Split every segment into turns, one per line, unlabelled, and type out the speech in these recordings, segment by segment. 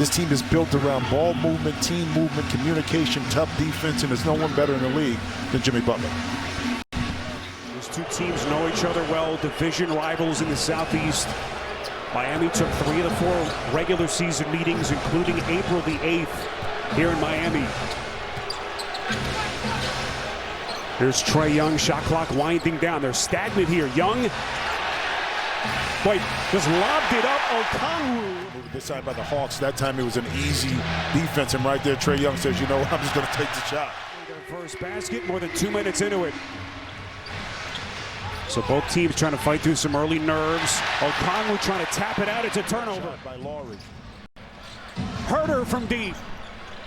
This team is built around ball movement, team movement, communication, tough defense, and there's no one better in the league than Jimmy Butler.
These two teams know each other well, division rivals in the Southeast. Miami took 3 of the 4 regular season meetings, including April the 8th here in Miami. Here's Trae Young, shot clock winding down. They're stagnant here. Young, wait, just lobbed it up. Okongwu.
This time by the Hawks. That time it was an easy defense, and right there Trae Young says, you know, I'm just going to take the shot.
Their first basket, more than 2 minutes into it. So both teams trying to fight through some early nerves. Okongwu trying to tap it out. It's a turnover.
By Laurie.
Herder from deep.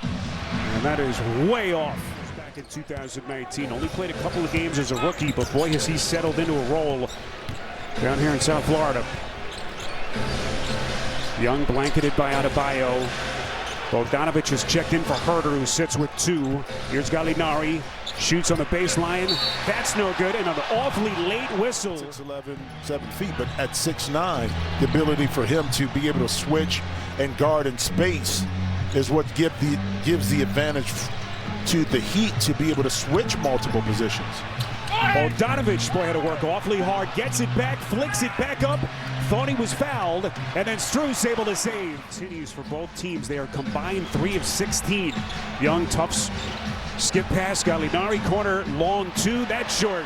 And that is way off. Back in 2019. Only played a couple of games as a rookie, but boy, has he settled into a role down here in South Florida. Young blanketed by Adebayo. Bogdanovich has checked in for Herder, who sits with 2. Here's Gallinari. Shoots on the baseline. That's no good, and an awfully late whistle.
6'11", 7 feet, but at 6'9", the ability for him to be able to switch and guard in space is what gives the advantage to the Heat to be able to switch multiple positions.
Bogdanovich, boy, had to work awfully hard. Gets it back, flicks it back up. Thought he was fouled, and then Strus able to save. Continues for both teams. They are combined 3 of 16. Young, tough skip pass. Gallinari corner, long 2. That's short.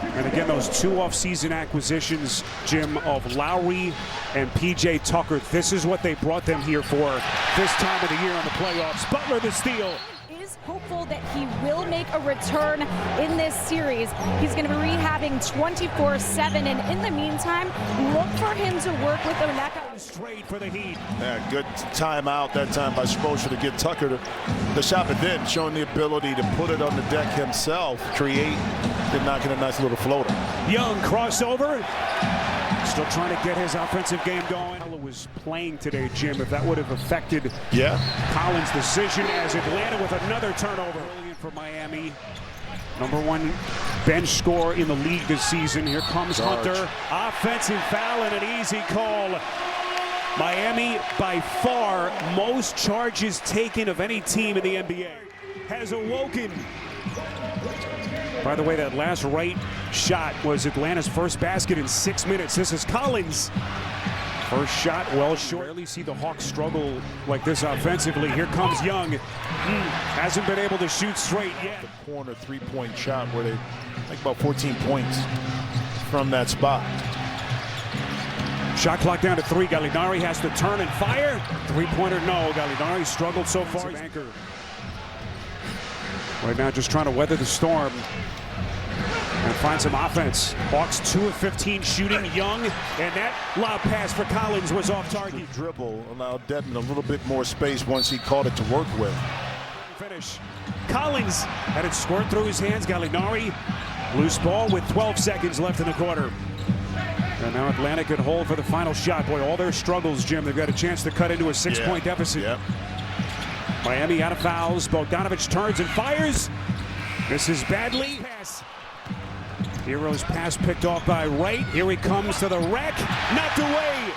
And again, those 2 off-season acquisitions, Jim, of Lowry and P.J. Tucker. This is what they brought them here for this time of the year in the playoffs. Butler the steal.
Hopeful that he will make a return in this series. He's going to be rehabbing 24/7, and in the meantime, look for him to work with Oneka.
Straight for the Heat.
Yeah, good timeout that time by Spoelstra to get Tucker to the shot, but then showing the ability to put it on the deck himself, create, then knocking a nice little floater.
Young crossover. Still trying to get his offensive game going. Was playing today, Jim, if that would have affected Collins' decision, as Atlanta with another turnover. Brilliant for Miami. #1 bench scorer in the league this season. Here comes Hunter. Offensive foul and an easy call. Miami, by far, most charges taken of any team in the NBA. Has awoken. By the way, that last right shot was Atlanta's first basket in 6 minutes. This is Collins. First shot well short. Rarely see the Hawks struggle like this offensively. Here comes Young. Hasn't been able to shoot straight yet.
The corner 3-point shot where they like about 14 points from that spot.
Shot clock down to 3. Gallinari has to turn and fire. 3-pointer, no. Gallinari struggled so far. Anchor. Right now just trying to weather the storm and find some offense. Hawks 2 of 15 shooting. Young, and that lob pass for Collins was off target.
The dribble allowed Devin a little bit more space once he caught it to work with.
Finish. Collins had it squirt through his hands. Gallinari, loose ball with 12 seconds left in the quarter. And now Atlanta could hold for the final shot. Boy, all their struggles, Jim, they've got a chance to cut into a 6-point deficit.
Yep.
Miami out of fouls. Bogdanovich turns and fires. Misses badly. Pass. Hero's pass picked off by Wright. Here he comes to the rack. Knocked away.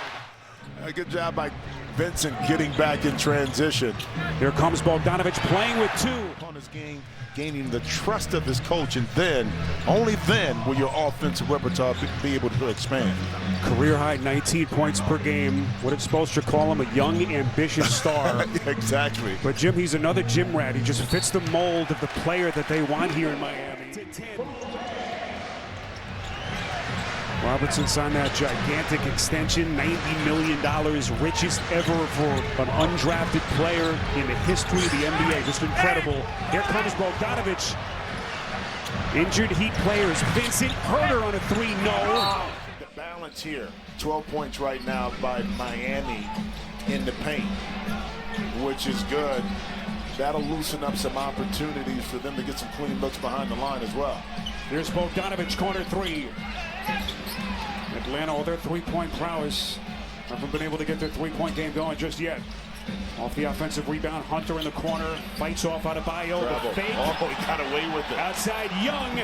A good job by Vincent getting back in transition.
Here comes Bogdanovich playing with 2.
On his game, gaining the trust of his coach, and then, only then, will your offensive repertoire be able to expand.
Career high 19 points per game. What did Spoelstra call him? A young, ambitious star.
Exactly.
But Jim, he's another gym rat. He just fits the mold of the player that they want here in Miami. Robertson signed that gigantic extension, $90 million, richest ever for an undrafted player in the history of the NBA. Just incredible. Here comes Bogdanovich. Injured Heat players. Vincent Herder on a 3, no.
The balance here, 12 points right now by Miami in the paint, which is good. That'll loosen up some opportunities for them to get some clean looks behind the line as well.
Here's Bogdanovich, corner 3. Atlanta, all their 3-point prowess, haven't been able to get their 3-point game going just yet. Off the offensive rebound, Hunter in the corner, fights off Adebayo. The fake.
Oh, he got away with it.
Outside Young,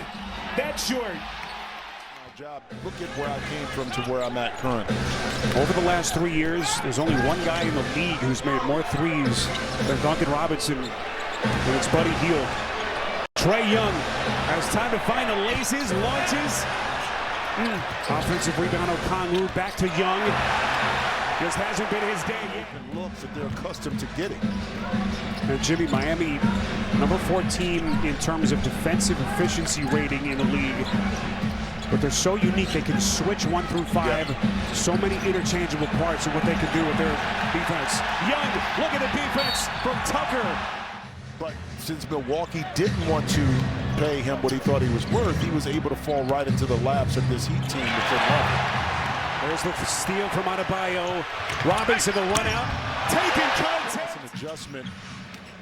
that's short.
job. Look at where I came from to where I'm at currently.
Over the last 3 years, there's only one guy in the league who's made more threes than Duncan Robinson, and it's Buddy Hield. Trae Young has time to find the laces, launches. Offensive rebound, Okongwu back to Young. Just hasn't been his day yet.
And looks that they're accustomed to getting.
And Jimmy, Miami, number 14 in terms of defensive efficiency rating in the league. But they're so unique, they can switch 1 through 5. Yeah. So many interchangeable parts of what they can do with their defense. Young, look at the defense from Tucker.
But since Milwaukee didn't want to pay him what he thought he was worth, he was able to fall right into the laps of this Heat team.
There's the steal from Adebayo. Robinson the run out. Taking contact.
It's an adjustment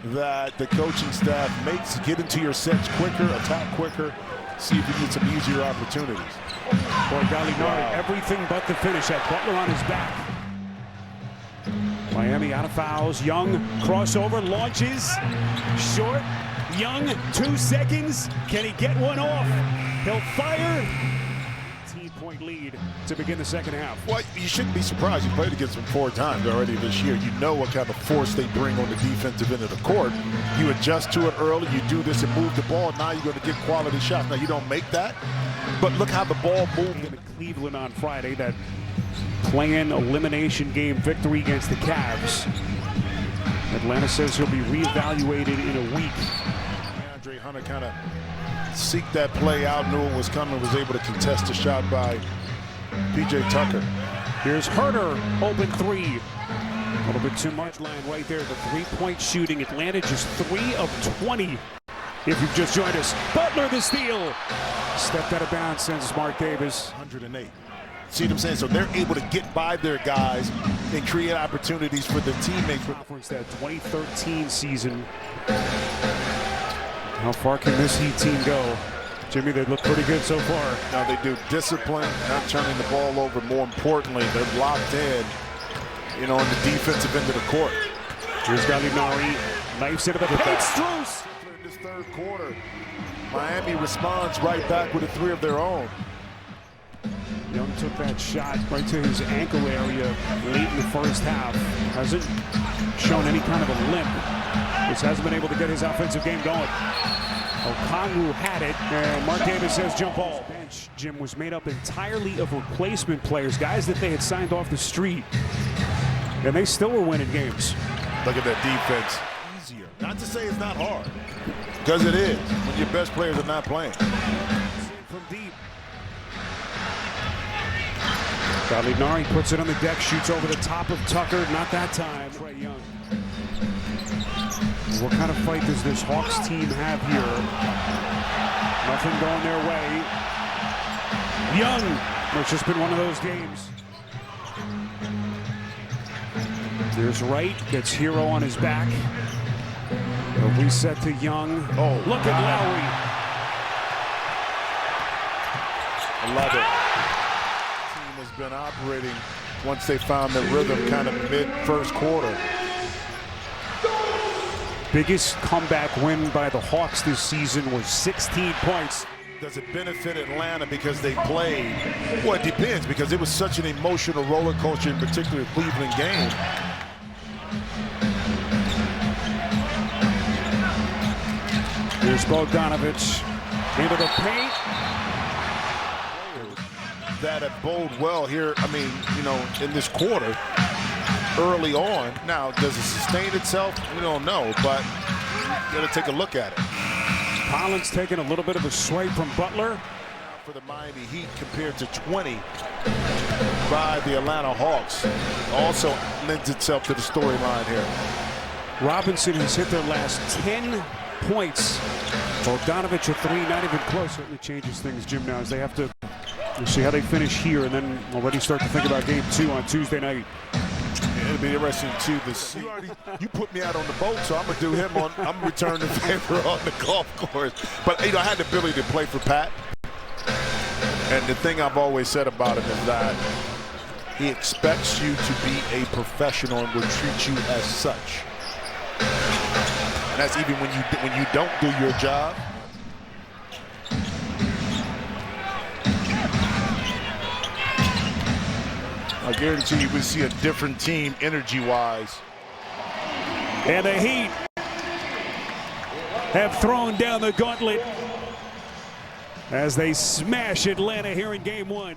that the coaching staff makes. Get into your sets quicker, attack quicker, see if you get some easier opportunities.
Boy, Gallinari, everything but the finish. Had Butler on his back. Miami out of fouls. Young crossover, launches, short. Young, 2 seconds. Can he get one off? He'll fire. 18-point lead to begin the second half.
Well, you shouldn't be surprised. You played against them 4 times already this year. You know what kind of force they bring on the defensive end of the court. You adjust to it early. You do this and move the ball. Now you're going to get quality shots. Now you don't make that, but look how the ball moved.
In Cleveland on Friday, that play-in elimination game victory against the Cavs. Atlanta says he'll be reevaluated in a week.
Andre Hunter kind of seeked that play out, knew it was coming, was able to contest a shot by P.J. Tucker.
Here's Herter, open 3. A little bit too much line right there. The 3-point shooting. Atlanta just 3 of 20. If you've just joined us, Butler the steal. Stepped out of bounds, sends Mark Davis.
108. See what I'm saying? So they're able to get by their guys and create opportunities for their teammates.
Conference that 2013 season. How far can this Heat team go? Jimmy, they look pretty good so far.
Now they do discipline, not turning the ball over. More importantly, they're locked in, you know, on the defensive end of the court.
Here's Gallinari, knifes into the paint. Strus!
In this third quarter, Miami responds right back with a 3 of their own.
Young took that shot right to his ankle area late in the first half. Hasn't shown any kind of a limp. Just hasn't been able to get his offensive game going. Okongwu had it, and Mark Davis says jump ball. Bench, Jim, was made up entirely of replacement players, guys that they had signed off the street. And they still were winning games.
Look at that defense. Easier. Not to say it's not hard, because it is when your best players are not playing.
From deep. Gallinari puts it on the deck, shoots over the top of Tucker. Not that time. Trae Young. What kind of fight does this Hawks team have here? Nothing going their way. Young. It's just been one of those games. There's Wright. Gets Hero on his back. A reset to Young.
Oh,
look at Lowry.
I love it. Has been operating once they found the rhythm kind of mid-first quarter.
Biggest comeback win by the Hawks this season was 16 points.
Does it benefit Atlanta because they played? Well, it depends, because it was such an emotional roller coaster, in particular the Cleveland game.
Here's Bogdanovich into the paint.
That have bode well here, I mean, you know, in this quarter, early on. Now, does it sustain itself? We don't know, but you got to take a look at it.
Collins taking a little bit of a swipe from Butler.
For the Miami Heat compared to 20 by the Atlanta Hawks. Also lends itself to the storyline here.
Robinson has hit their last 10 points. Bogdanovich a 3, not even close. Certainly changes things, Jim, now as they have to see how they finish here and then already start to think about game 2 on Tuesday night.
It'll be interesting too to see. You put me out on the boat, so I'm gonna do him on. I'm returning the favor on the golf course. But you know, I had the ability to play for Pat, and the thing I've always said about him is that he expects you to be a professional and will treat you as such. And that's even when you don't do your job. I guarantee you we see a different team energy-wise.
And the Heat have thrown down the gauntlet as they smash Atlanta here in Game 1.